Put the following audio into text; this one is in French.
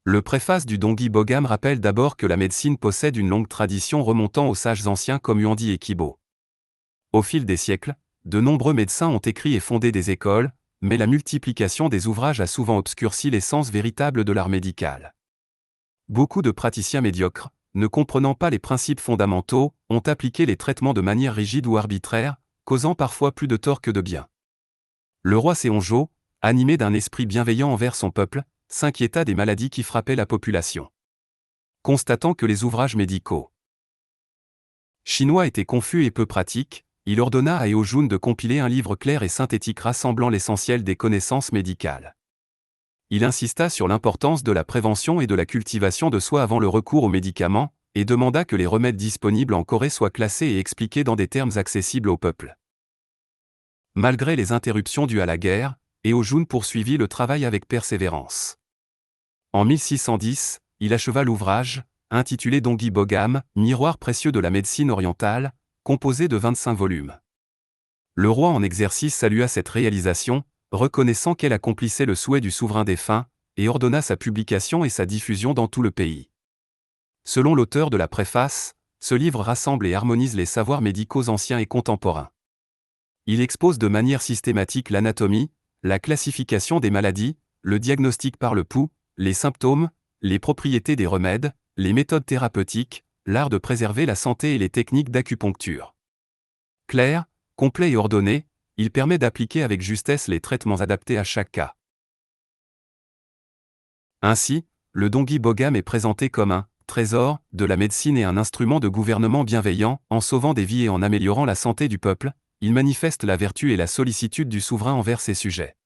Le préface du Dongui Bogam rappelle d'abord que la médecine possède une longue tradition remontant aux sages anciens comme Huandi et Kibo. Au fil des siècles, de nombreux médecins ont écrit et fondé des écoles, mais la multiplication des ouvrages a souvent obscurci l'essence véritable de l'art médical. Beaucoup de praticiens médiocres, ne comprenant pas les principes fondamentaux, ont appliqué les traitements de manière rigide ou arbitraire, causant parfois plus de tort que de bien. Le roi Seonjo, animé d'un esprit bienveillant envers son peuple, s'inquiéta des maladies qui frappaient la population. Constatant que les ouvrages médicaux chinois étaient confus et peu pratiques, il ordonna à Eojun de compiler un livre clair et synthétique rassemblant l'essentiel des connaissances médicales. Il insista sur l'importance de la prévention et de la cultivation de soi avant le recours aux médicaments, et demanda que les remèdes disponibles en Corée soient classés et expliqués dans des termes accessibles au peuple. Malgré les interruptions dues à la guerre, Eojun poursuivit le travail avec persévérance. En 1610, il acheva l'ouvrage, intitulé Dongui Bogam, Miroir précieux de la médecine orientale, composé de 25 volumes. Le roi en exercice salua cette réalisation, reconnaissant qu'elle accomplissait le souhait du souverain défunt, et ordonna sa publication et sa diffusion dans tout le pays. Selon l'auteur de la préface, ce livre rassemble et harmonise les savoirs médicaux anciens et contemporains. Il expose de manière systématique l'anatomie, la classification des maladies, le diagnostic par le pouls, les symptômes, les propriétés des remèdes, les méthodes thérapeutiques, l'art de préserver la santé et les techniques d'acupuncture. Clair, complet et ordonné, il permet d'appliquer avec justesse les traitements adaptés à chaque cas. Ainsi, le Dongui Bogam est présenté comme un trésor de la médecine et un instrument de gouvernement bienveillant, en sauvant des vies et en améliorant la santé du peuple. Il manifeste la vertu et la sollicitude du souverain envers ses sujets.